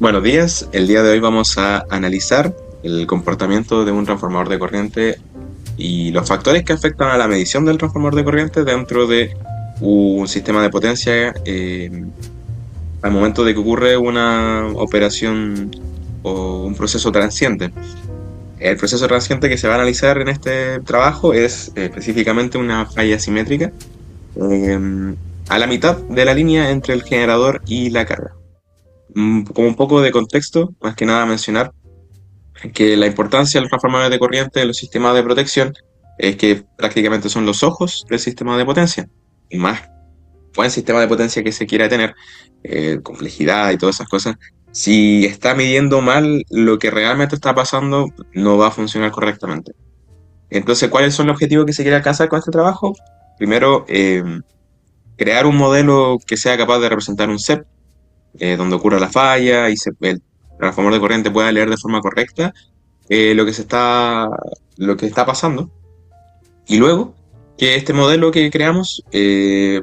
Buenos días, el día de hoy vamos a analizar el comportamiento de un transformador de corriente y los factores que afectan a la medición del transformador de corriente dentro de un sistema de potencia al momento de que ocurre una operación o un proceso transiente. El proceso transiente que se va a analizar en este trabajo es específicamente una falla simétrica a la mitad de la línea entre el generador y la carga. Como un poco de contexto, más que nada mencionar que la importancia de los transformadores de corriente en los sistemas de protección es que prácticamente son los ojos del sistema de potencia. Y más buen sistema de potencia que se quiera tener, complejidad y todas esas cosas, si está midiendo mal lo que realmente está pasando, no va a funcionar correctamente. Entonces, ¿cuáles son los objetivos que se quiere alcanzar con este trabajo? Primero, crear un modelo que sea capaz de representar un CEP, donde ocurra la falla y el transformador de corriente pueda leer de forma correcta lo que lo que está pasando. Y luego que este modelo que creamos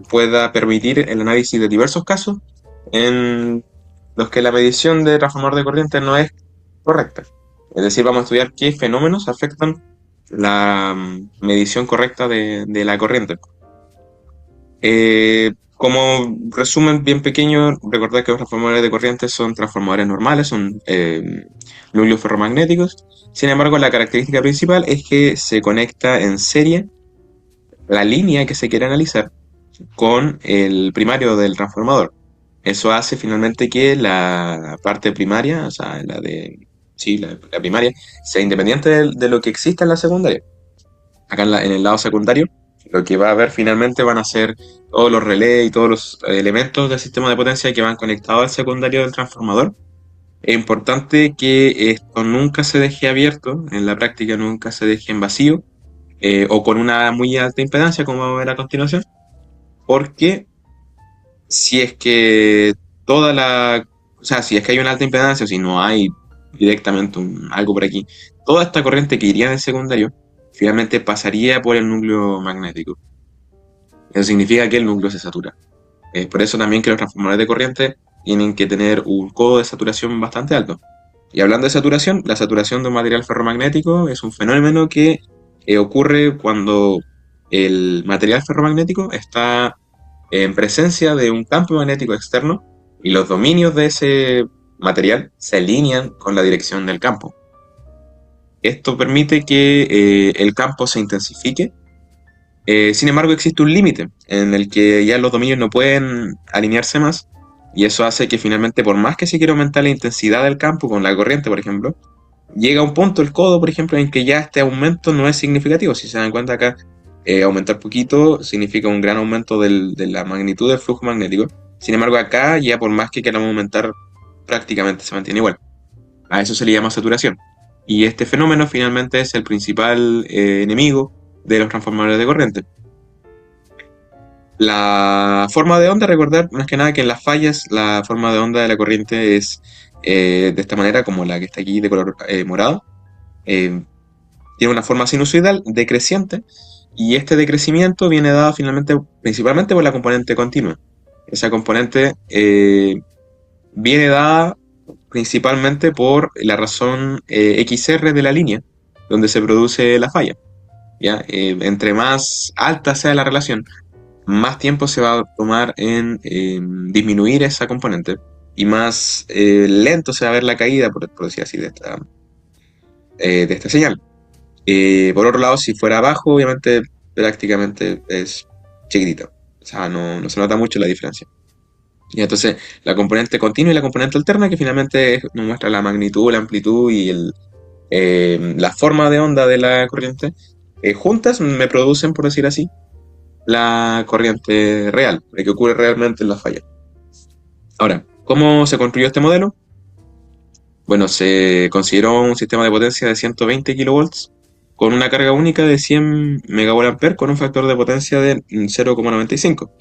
pueda permitir el análisis de diversos casos en los que la medición de transformador de corriente no es correcta. Es decir, vamos a estudiar qué fenómenos afectan la medición correcta de la corriente. Como resumen bien pequeño, recordad que los transformadores de corriente son transformadores normales, son núcleos ferromagnéticos. Sin embargo, la característica principal es que se conecta en serie la línea que se quiere analizar con el primario del transformador. Eso hace finalmente que la parte primaria, o sea, la primaria, sea independiente de lo que exista en la secundaria. Acá en el lado secundario, lo que va a haber finalmente van a ser todos los relés y todos los elementos del sistema de potencia que van conectados al secundario del transformador. Es importante que esto nunca se deje abierto, en la práctica nunca se deje en vacío, o con una muy alta impedancia, como vamos a ver a continuación, porque si es que si es que hay una alta impedancia, o si no hay directamente algo por aquí, toda esta corriente que iría del secundario finalmente pasaría por el núcleo magnético. Eso significa que el núcleo se satura. Es por eso también que los transformadores de corriente tienen que tener un codo de saturación bastante alto. Y hablando de saturación, la saturación de un material ferromagnético es un fenómeno que ocurre cuando el material ferromagnético está en presencia de un campo magnético externo y los dominios de ese material se alinean con la dirección del campo. Esto permite que el campo se intensifique. Sin embargo, existe un límite en el que ya los dominios no pueden alinearse más, y eso hace que finalmente, por más que se quiera aumentar la intensidad del campo con la corriente, por ejemplo, llega a un punto el codo, por ejemplo, en que ya este aumento no es significativo. Si se dan cuenta acá, aumentar poquito significa un gran aumento de la magnitud del flujo magnético. Sin embargo, acá ya por más que queramos aumentar, prácticamente se mantiene igual. A eso se le llama saturación. Y este fenómeno finalmente es el principal enemigo de los transformadores de corriente. La forma de onda, recordar más que nada que en las fallas la forma de onda de la corriente es de esta manera, como la que está aquí de color morado. Eh, Tiene una forma sinusoidal decreciente, y este decrecimiento viene dado finalmente principalmente por la componente continua. Esa componente viene dada principalmente por la razón XR de la línea donde se produce la falla. ¿Ya? Entre más alta sea la relación, más tiempo se va a tomar en disminuir esa componente, y más lento se va a ver la caída, por decir así, de esta señal. Por otro lado, si fuera abajo, obviamente prácticamente es chiquitito. O sea, no se nota mucho la diferencia. Y entonces la componente continua y la componente alterna, que finalmente nos muestra la magnitud, la amplitud y la forma de onda de la corriente, juntas me producen, por decir así, la corriente real, la que ocurre realmente en la falla. Ahora, ¿cómo se construyó este modelo? Bueno, se consideró un sistema de potencia de 120 kV con una carga única de 100 MVA con un factor de potencia de 0,95.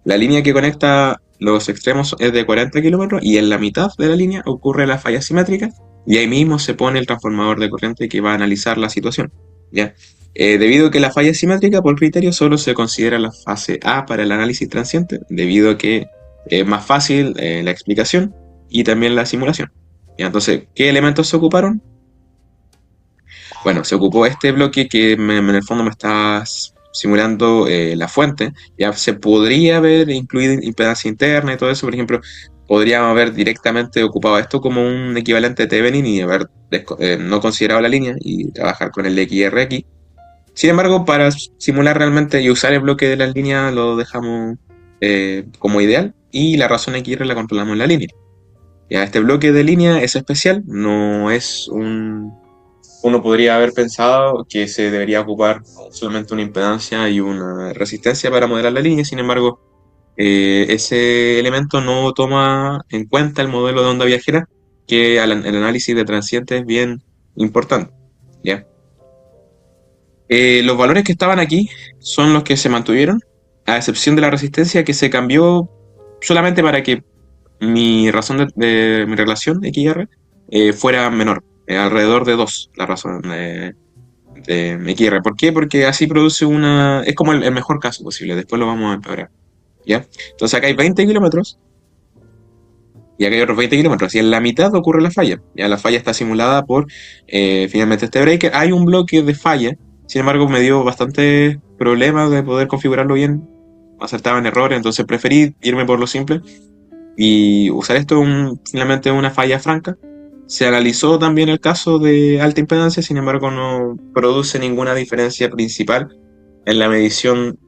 La línea que conecta los extremos es de 40 kilómetros, y en la mitad de la línea ocurre la falla simétrica, y ahí mismo se pone el transformador de corriente que va a analizar la situación. ¿Ya? Debido a que la falla es simétrica, por criterio solo se considera la fase A para el análisis transiente, debido a que es más fácil la explicación. y también la simulación. ¿Ya? Entonces, ¿qué elementos se ocuparon? Bueno, se ocupó este bloque que en el fondo me está simulando la fuente. Ya se podría haber incluido impedancia interna y todo eso. Por ejemplo, podríamos haber directamente ocupado esto como un equivalente de Thevenin y haber no considerado la línea y trabajar con el XR aquí. Sin embargo, para simular realmente y usar el bloque de las líneas lo dejamos como ideal y la razón XR la controlamos en la línea. Ya, este bloque de línea es especial, no es un... Uno podría haber pensado que se debería ocupar solamente una impedancia y una resistencia para modelar la línea, sin embargo, ese elemento no toma en cuenta el modelo de onda viajera, que el análisis de transiente es bien importante. ¿Ya? Los valores que estaban aquí son los que se mantuvieron, a excepción de la resistencia que se cambió solamente para que mi razón de mi relación XR fuera menor, alrededor de 2 la razón de XR. ¿Por qué? Porque así produce una... Es como el mejor caso posible, después lo vamos a empeorar. ¿Ya? Entonces acá hay 20 kilómetros y acá hay otros 20 kilómetros y en la mitad ocurre la falla. Ya la falla está simulada por finalmente este breaker. Hay un bloque de falla, sin embargo me dio bastante problemas de poder configurarlo bien. Acertaba en errores, entonces preferí irme por lo simple y usar esto finalmente una falla franca. Se analizó también el caso de alta impedancia, sin embargo no produce ninguna diferencia principal en la medición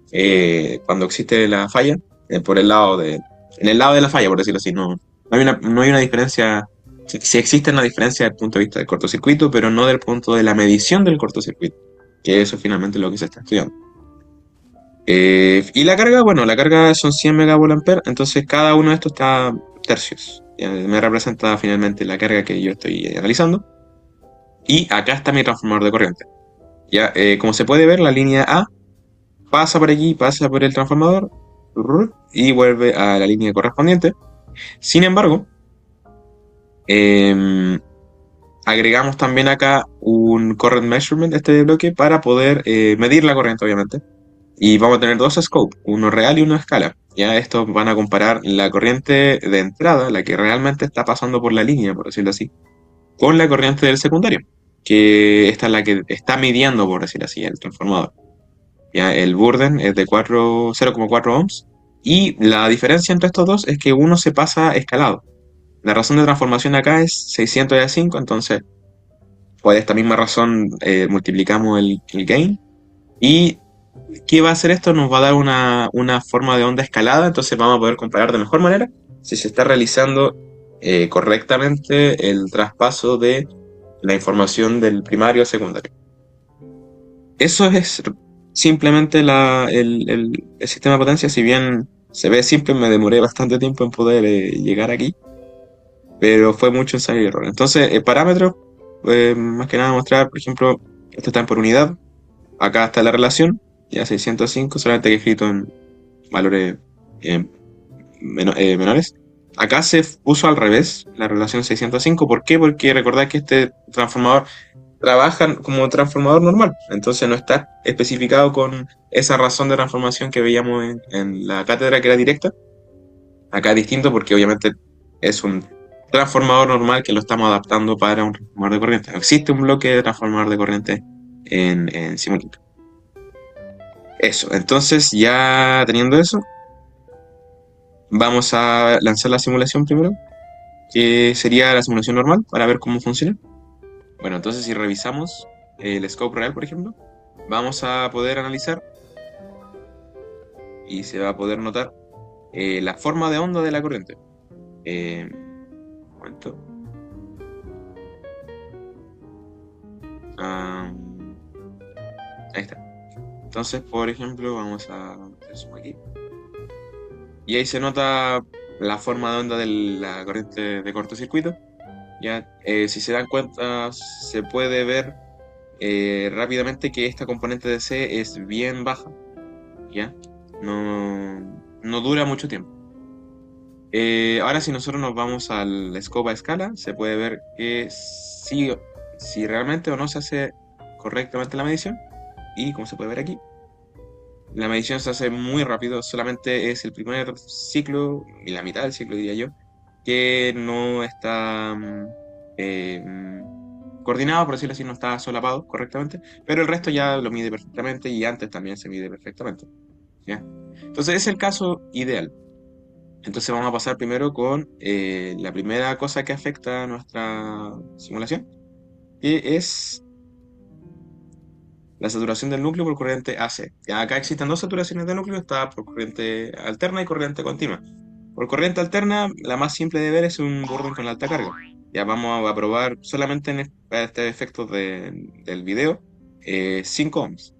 cuando existe la falla, por el lado en el lado de la falla, por decirlo así, no hay una diferencia, sí existe una diferencia desde el punto de vista del cortocircuito, pero no del punto de la medición del cortocircuito, que eso es finalmente lo que se está estudiando. Y la carga, bueno, la carga son 100 megavoltampere, entonces cada uno de estos está tercios. Ya me representa finalmente la carga que yo estoy analizando. Y acá está mi transformador de corriente. Ya, como se puede ver, la línea A pasa por aquí, pasa por el transformador y vuelve a la línea correspondiente. Sin embargo, eh, agregamos también acá un current measurement de este bloque para poder medir la corriente, obviamente. Y vamos a tener dos scopes, uno real y uno a escala. Ya estos van a comparar la corriente de entrada, la que realmente está pasando por la línea, por decirlo así, con la corriente del secundario, que esta es la que está midiendo, por decirlo así, el transformador. Ya el burden es de 0,4 ohms y la diferencia entre estos dos es que uno se pasa escalado. La razón de transformación acá es 600 a 5, entonces por esta misma razón multiplicamos el gain y ¿qué va a hacer esto? Nos va a dar una forma de onda escalada, entonces vamos a poder comparar de mejor manera si se está realizando correctamente el traspaso de la información del primario al secundario. Eso es simplemente el sistema de potencia, si bien se ve simple, me demoré bastante tiempo en poder llegar aquí, pero fue mucho ensayo y error. Entonces, parámetros, más que nada mostrar, por ejemplo, esto está en por unidad, acá está la relación, ya 605, solamente que he escrito en valores eh, menores. Acá se puso al revés la relación 605. ¿Por qué? Porque recordad que este transformador trabaja como transformador normal. Entonces no está especificado con esa razón de transformación que veíamos en la cátedra que era directa. Acá es distinto porque obviamente es un transformador normal que lo estamos adaptando para un transformador de corriente. No existe un bloque de transformador de corriente en Simulink. Eso, entonces ya teniendo eso, vamos a lanzar la simulación primero, que sería la simulación normal para ver cómo funciona. Bueno, entonces si revisamos el scope real, por ejemplo, vamos a poder analizar y se va a poder notar la forma de onda de la corriente. Un momento. Ah, ahí está. Entonces, por ejemplo, vamos a hacer zoom aquí. Y ahí se nota la forma de onda de la corriente de cortocircuito. Ya, si se dan cuenta, se puede ver rápidamente que esta componente de C es bien baja. ¿Ya? No dura mucho tiempo. Ahora si nosotros nos vamos al scope a escala, se puede ver que si realmente o no se hace correctamente la medición. Y como se puede ver aquí, la medición se hace muy rápido, solamente es el primer ciclo y la mitad del ciclo, diría yo, que no está coordinado, por decirlo así, no está solapado correctamente, pero el resto ya lo mide perfectamente y antes también se mide perfectamente. ¿Ya? Entonces es el caso ideal. Entonces vamos a pasar primero con la primera cosa que afecta a nuestra simulación, que es la saturación del núcleo por corriente AC. Ya acá existen dos saturaciones de núcleo, está por corriente alterna y corriente continua. Por corriente alterna, la más simple de ver es un burdon con alta carga. Ya vamos a probar solamente en este efecto del video 5 ohms.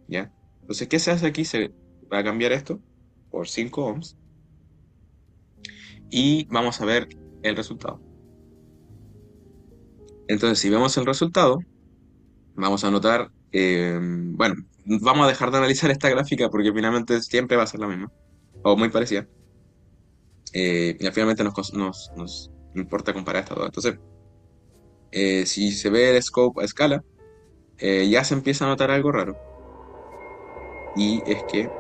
¿Ya? Entonces, ¿qué se hace aquí? Se va a cambiar esto por 5 ohms y vamos a ver el resultado. Entonces, si vemos el resultado, vamos a notar, bueno, vamos a dejar de analizar esta gráfica porque finalmente siempre va a ser la misma, o muy parecida. Y finalmente nos importa comparar estas dos. Entonces, si se ve el scope a escala, ya se empieza a notar algo raro. Y es que,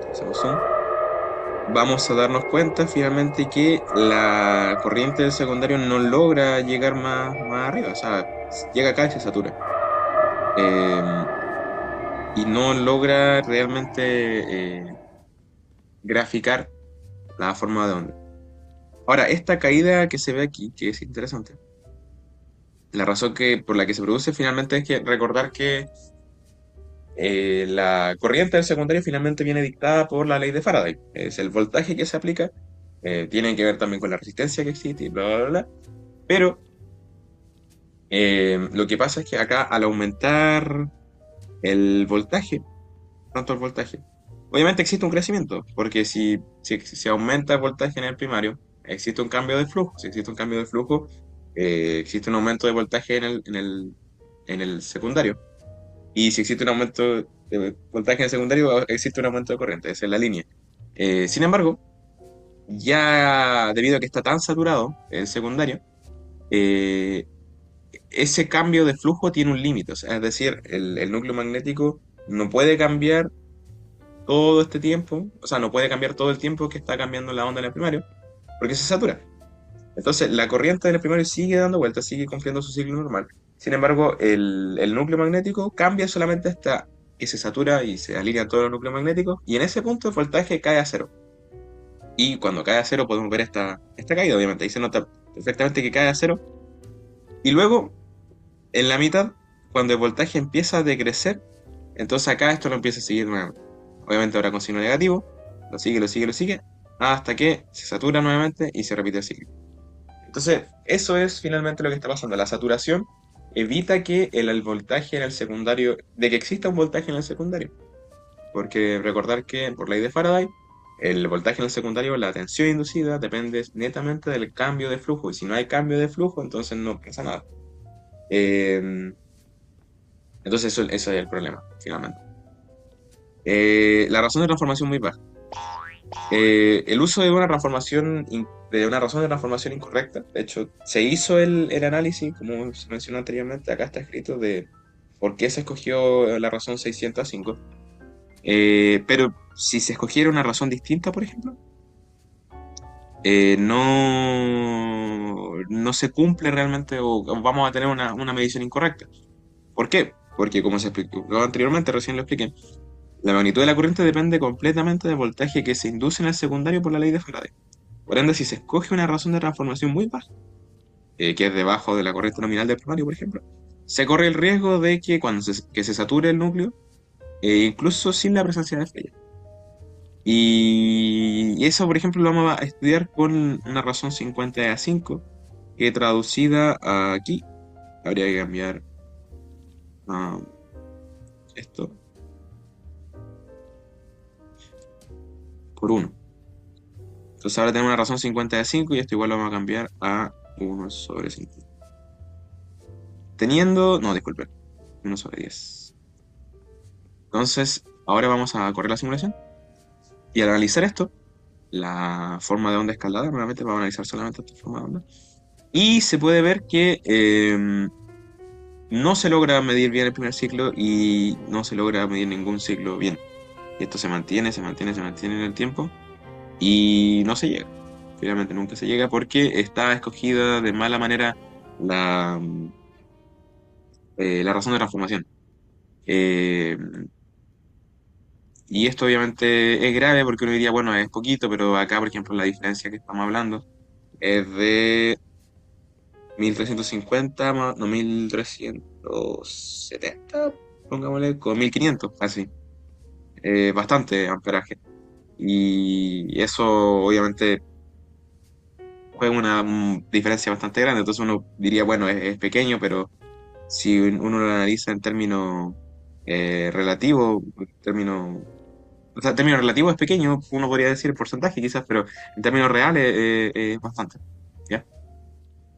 si hacemos zoom, vamos a darnos cuenta finalmente que la corriente del secundario no logra llegar más arriba. O sea, llega acá y se satura. Eh, y no logra realmente graficar la forma de onda. Ahora, esta caída que se ve aquí, que es interesante, la razón por la que se produce finalmente es que recordar que la corriente del secundario finalmente viene dictada por la ley de Faraday. Es el voltaje que se aplica, tiene que ver también con la resistencia que existe y bla, bla, bla. Pero lo que pasa es que acá al aumentar el voltaje, tanto el voltaje, obviamente existe un crecimiento, porque si aumenta el voltaje en el primario, existe un cambio de flujo. Si existe un cambio de flujo, existe un aumento de voltaje en el secundario. Y si existe un aumento de voltaje en el secundario, existe un aumento de corriente. Esa es la línea. Sin embargo, ya debido a que está tan saturado el secundario, eh, ese cambio de flujo tiene un límite. O sea, es decir, el núcleo magnético no puede cambiar todo este tiempo, o sea, no puede cambiar todo el tiempo que está cambiando la onda en el primario, porque se satura. Entonces, la corriente del primario sigue dando vueltas, sigue cumpliendo su ciclo normal. Sin embargo, el núcleo magnético cambia solamente hasta que se satura y se alinea todos los núcleos magnéticos, y en ese punto el voltaje cae a cero. Y cuando cae a cero podemos ver esta caída, obviamente. Ahí se nota perfectamente que cae a cero. Y luego, en la mitad, cuando el voltaje empieza a decrecer, entonces acá esto lo empieza a seguir nuevamente. Obviamente ahora con signo negativo, lo sigue, lo sigue, lo sigue, hasta que se satura nuevamente y se repite el ciclo. Entonces, eso es finalmente lo que está pasando. La saturación evita que el voltaje en el secundario, de que exista un voltaje en el secundario. Porque recordar que por ley de Faraday, el voltaje en el secundario, la tensión inducida, depende netamente del cambio de flujo. Y si no hay cambio de flujo, entonces no pasa nada. Eh, entonces eso es el problema, finalmente. La razón de transformación muy baja. El uso de una de una razón de transformación incorrecta. De hecho, se hizo el análisis, como se mencionó anteriormente, acá está escrito de por qué se escogió la razón 605. Pero si se escogiera una razón distinta, por ejemplo, no se cumple realmente o vamos a tener una medición incorrecta. ¿Por qué? Porque como se explicó anteriormente, recién lo expliqué, la magnitud de la corriente depende completamente del voltaje que se induce en el secundario por la ley de Faraday. Por ende, si se escoge una razón de transformación muy baja, que es debajo de la corriente nominal del primario, por ejemplo, se corre el riesgo de que cuando se sature el núcleo, incluso sin la presencia de estrellas. Y eso, por ejemplo, lo vamos a estudiar con una razón 50A5, que traducida aquí, habría que cambiar ah, esto por 1. Entonces ahora tenemos una razón 50A5 y esto igual lo vamos a cambiar a 1/5. No, disculpen, 1/10. Entonces, ahora vamos a correr la simulación y al analizar esto, la forma de onda escalada, nuevamente vamos a analizar solamente esta forma de onda, y se puede ver que no se logra medir bien el primer ciclo y no se logra medir ningún ciclo bien. Esto se mantiene, se mantiene, se mantiene en el tiempo y no se llega. finalmente nunca se llega porque está escogida de mala manera la, la razón de transformación. Eh, y esto obviamente es grave porque uno diría, bueno, es poquito, pero acá, por ejemplo, la diferencia que estamos hablando es de 1350 más, no, 1370, pongámosle, con 1500 así. Bastante amperaje. Y eso obviamente juega una diferencia bastante grande. Entonces uno diría, bueno, es pequeño, pero si uno lo analiza en términos relativos, términos, o sea, en términos relativos es pequeño, uno podría decir porcentaje quizás, pero en términos reales es bastante. ¿Ya?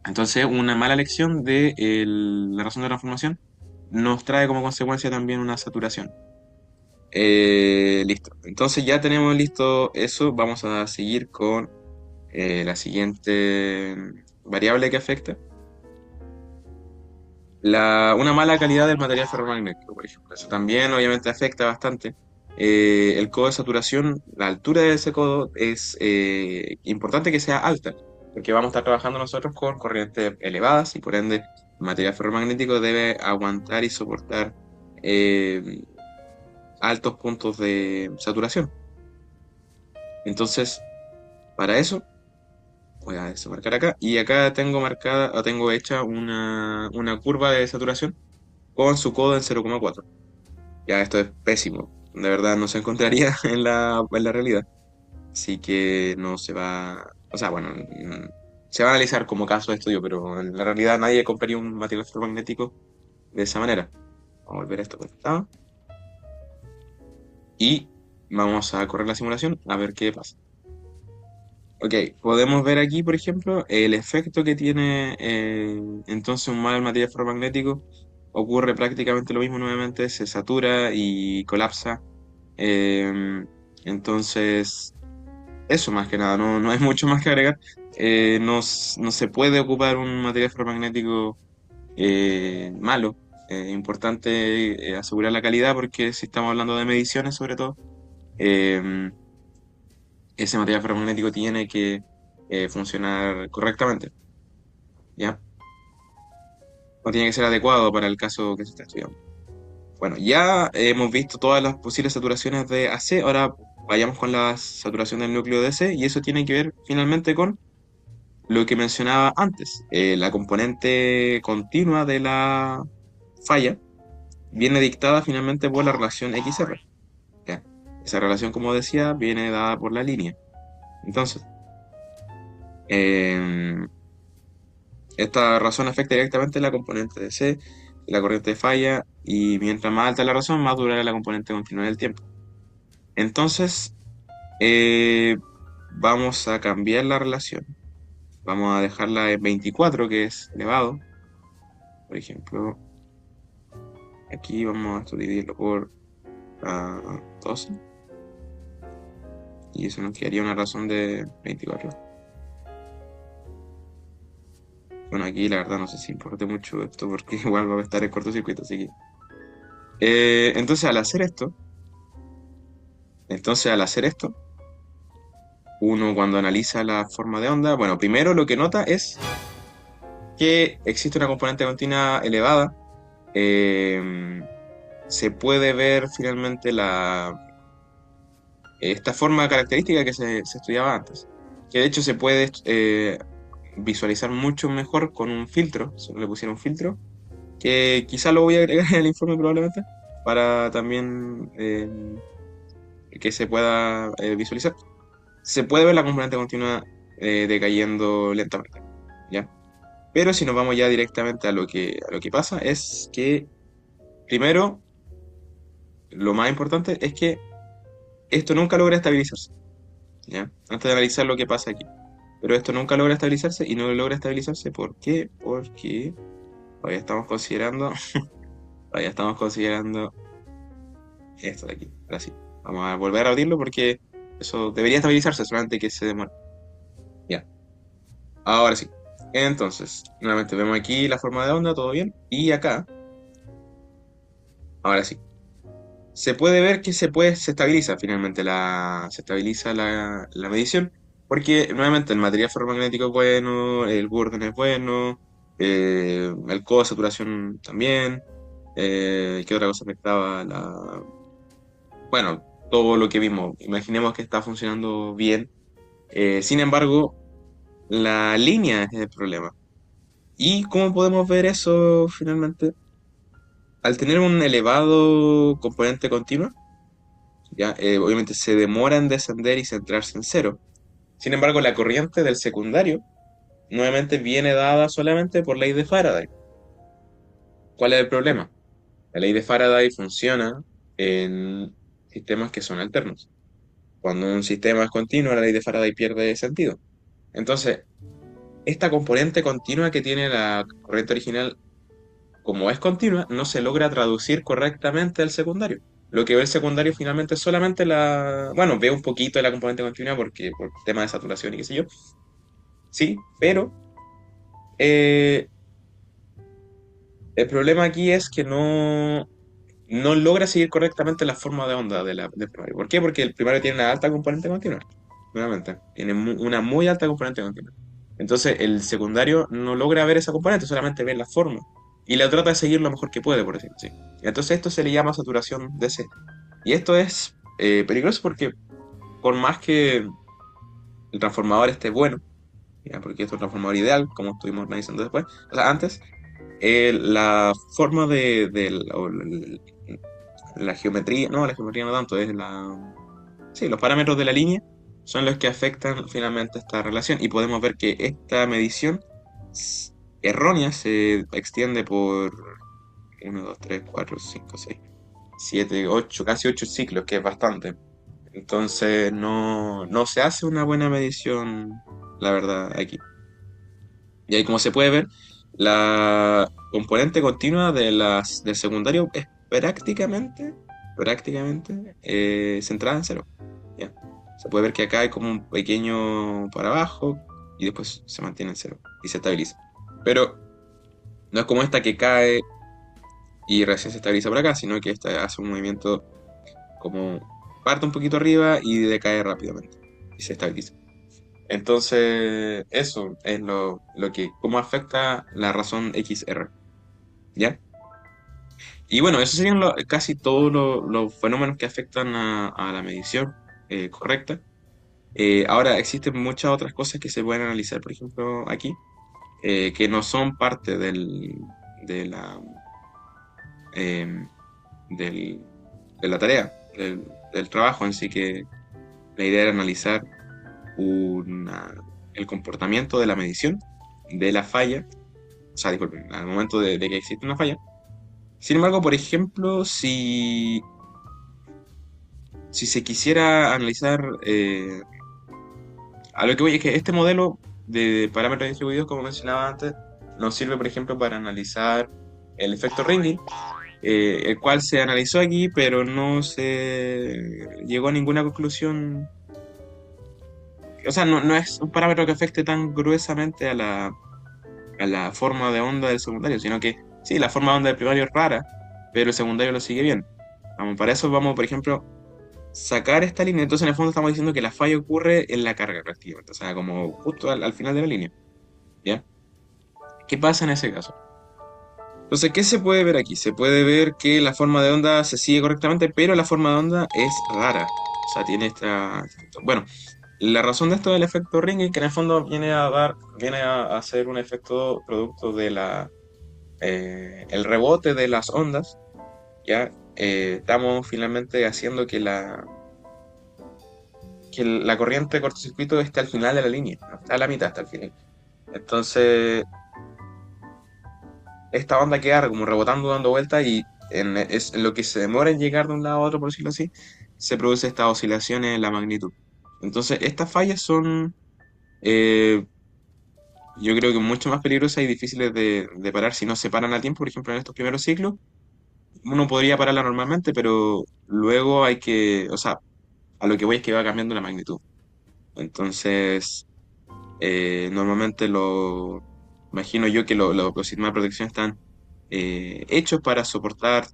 Entonces, una mala elección de la razón de transformación nos trae como consecuencia también una saturación. Listo. Entonces ya tenemos listo eso. Vamos a seguir con la siguiente variable que afecta. Una mala calidad del material ferromagnético, por ejemplo. Eso también obviamente afecta bastante. El codo de saturación, la altura de ese codo es importante que sea alta, porque vamos a estar trabajando nosotros con corrientes elevadas y por ende el material ferromagnético debe aguantar y soportar eh, altos puntos de saturación. Entonces, para eso, voy a demarcar acá y acá tengo marcada, o tengo hecha una curva de saturación con su codo en 0,4. Ya esto es pésimo. De verdad no se encontraría en la realidad. Así que no se va. O sea, bueno, se va a analizar como caso de estudio, pero en la realidad nadie compraría un material ferromagnético de esa manera. Vamos a volver a esto conectado. Y vamos a correr la simulación a ver qué pasa. Ok, podemos ver aquí, por ejemplo, el efecto que tiene entonces un mal material ferromagnético. Ocurre prácticamente lo mismo nuevamente, se satura y colapsa. Eh, entonces, eso más que nada, no hay mucho más que agregar. No se puede ocupar un material ferromagnético malo. Importante asegurar la calidad porque si estamos hablando de mediciones sobre todo, eh, ese material ferromagnético tiene que funcionar correctamente, ¿ya? O tiene que ser adecuado para el caso que se está estudiando. Bueno, ya hemos visto todas las posibles saturaciones de AC, ahora vayamos con la saturación del núcleo de C y eso tiene que ver finalmente con lo que mencionaba antes. La componente continua de la falla viene dictada finalmente por la relación XR. ¿Ya? Esa relación, como decía, viene dada por la línea. Entonces, em, esta razón afecta directamente la componente de C, la corriente de falla, y mientras más alta la razón, más durará la componente continua en el tiempo. Entonces, eh, vamos a cambiar la relación. Vamos a dejarla en 24, que es elevado. Por ejemplo, aquí vamos a dividirlo por 12. Y eso nos quedaría una razón de 24. Bueno, aquí la verdad no sé si importa mucho esto porque igual va a estar en cortocircuito, así que... entonces al hacer esto, uno cuando analiza la forma de onda, bueno, primero lo que nota es que existe una componente continua elevada. eh, Se puede ver finalmente esta forma característica que se estudiaba antes, que de hecho se puede visualizar mucho mejor con un filtro, solo le pusieron un filtro, que quizá lo voy a agregar en el informe probablemente, para también que se pueda visualizar. Se puede ver la componente continua decayendo lentamente, ¿ya? Pero si nos vamos ya directamente a lo que pasa, es que primero, lo más importante es que esto nunca logra estabilizarse, ¿ya? Antes de analizar lo que pasa aquí. Pero esto nunca logra estabilizarse y no logra estabilizarse. ¿Por qué? Porque todavía estamos considerando, todavía estamos considerando esto de aquí. Ahora sí, vamos a volver a abrirlo porque eso debería estabilizarse, solamente que se demora. Ya, ahora sí. Entonces, nuevamente vemos aquí la forma de onda, todo bien. Y acá, ahora sí. Se puede ver que se estabiliza finalmente se estabiliza la medición. Porque nuevamente el material ferromagnético es bueno, el Burden es bueno, el codo de saturación también. ¿Qué otra cosa afectaba? Bueno, todo lo que vimos. Imaginemos que está funcionando bien. Sin embargo, la línea es el problema. ¿Y cómo podemos ver eso finalmente? Al tener un elevado componente continuo, ya, obviamente se demora en descender y centrarse en cero. Sin embargo, la corriente del secundario nuevamente viene dada solamente por ley de Faraday. ¿Cuál es el problema? La ley de Faraday funciona en sistemas que son alternos. Cuando un sistema es continuo, la ley de Faraday pierde sentido. Entonces, esta componente continua que tiene la corriente original, como es continua, no se logra traducir correctamente al secundario. Lo que ve el secundario finalmente es solamente bueno, ve un poquito de la componente continua porque por tema de saturación y qué sé yo. Sí, pero eh, el problema aquí es que no logra seguir correctamente la forma de onda del primario. ¿Por qué? Porque el primario tiene una alta componente continua. Nuevamente, tiene una muy alta componente continua. Entonces, el secundario no logra ver esa componente, solamente ve la forma. Y la trata de seguir lo mejor que puede, por decirlo así. Entonces, esto se le llama saturación DC. Y esto es peligroso porque, por más que el transformador esté bueno, ya, porque esto es un transformador ideal, como estuvimos analizando después, o sea, antes, la forma la geometría, no, la geometría no tanto, sí, los parámetros de la línea son los que afectan finalmente esta relación y podemos ver que esta medición errónea se extiende por 1, 2, 3, 4, 5, 6, 7, 8, casi 8 ciclos, que es bastante. Entonces no se hace una buena medición, la verdad, aquí. Y ahí como se puede ver, la componente continua del secundario es prácticamente centrada en cero. ¿Ya? Se puede ver que acá hay como un pequeño para abajo y después se mantiene en cero y se estabiliza. Pero no es como esta que cae y recién se estabiliza por acá, sino que esta hace un movimiento como parte un poquito arriba y decae rápidamente y se estabiliza. Entonces, eso es cómo afecta la razón XR, ¿ya? Y bueno, esos serían casi todos los fenómenos que afectan a la medición correcta. Ahora, existen muchas otras cosas que se pueden analizar, por ejemplo, aquí, que no son parte de eh, del- de la tarea, del trabajo en sí, que la idea era analizar el comportamiento de la medición de la falla, o sea, disculpen, al momento de que existe una falla. Sin embargo, por ejemplo, si se quisiera analizar, a lo que voy es que este modelo de parámetros distribuidos, como mencionaba antes, nos sirve, por ejemplo, para analizar el efecto Ringling, el cual se analizó aquí, pero no se llegó a ninguna conclusión. O sea, no es un parámetro que afecte tan gruesamente a la forma de onda del secundario, sino que sí, la forma de onda del primario es rara, pero el secundario lo sigue bien. Vamos, para eso vamos, por ejemplo, sacar esta línea. Entonces, en el fondo estamos diciendo que la falla ocurre en la carga prácticamente, o sea, como justo al final de la línea. ¿Ya? ¿Qué pasa en ese caso? Entonces, ¿qué se puede ver aquí? Se puede ver que la forma de onda se sigue correctamente, pero la forma de onda es rara. O sea, tiene esta... Bueno, la razón de esto del efecto Ringling, que en el fondo viene a ser un efecto producto de el rebote de las ondas, ¿ya? Estamos finalmente haciendo que la corriente de cortocircuito esté al final de la línea, no está a la mitad, está al final. Entonces, esta onda queda como rebotando, dando vueltas y es lo que se demora en llegar de un lado a otro, por decirlo así, se produce estas oscilaciones en la magnitud. Entonces, estas fallas son, eh, yo creo que mucho más peligrosas y difíciles de parar si no se paran a tiempo. Por ejemplo, en estos primeros ciclos, uno podría pararla normalmente, pero luego o sea, a lo que voy es que va cambiando la magnitud. Entonces, normalmente imagino yo que los sistemas de protección están hechos para soportar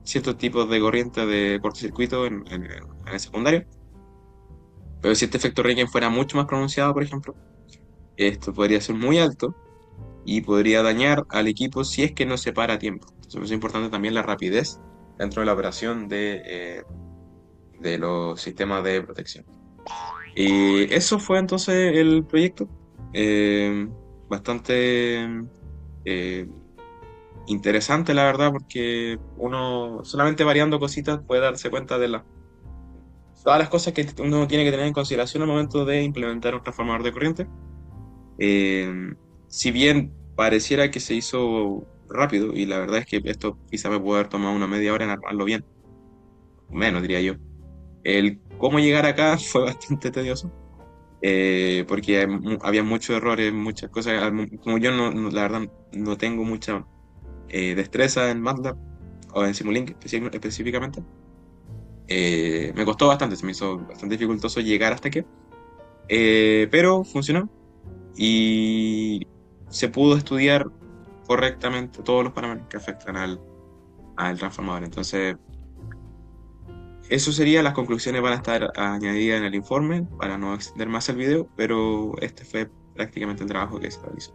ciertos tipos de corriente de cortocircuito en el secundario. Pero si este efecto Raken fuera mucho más pronunciado, por ejemplo, esto podría ser muy alto y podría dañar al equipo si es que no se para a tiempo. Entonces es importante también la rapidez dentro de la operación de los sistemas de protección. Y eso fue entonces el proyecto. Eh, Bastante eh, interesante, la verdad, porque uno solamente variando cositas puede darse cuenta de todas las cosas que uno tiene que tener en consideración al momento de implementar un transformador de corriente. Eh, si bien pareciera que se hizo rápido, y la verdad es que esto quizá me puede haber tomado una media hora en armarlo bien, menos diría yo, el cómo llegar acá fue bastante tedioso, porque había muchos errores, muchas cosas, como yo la verdad no tengo mucha destreza en MATLAB o en Simulink específicamente, me costó bastante, se me hizo bastante dificultoso llegar hasta aquí, pero funcionó y se pudo estudiar correctamente todos los parámetros que afectan al transformador. Entonces, eso sería, las conclusiones van a estar añadidas en el informe para no extender más el video, pero este fue prácticamente el trabajo que se realizó.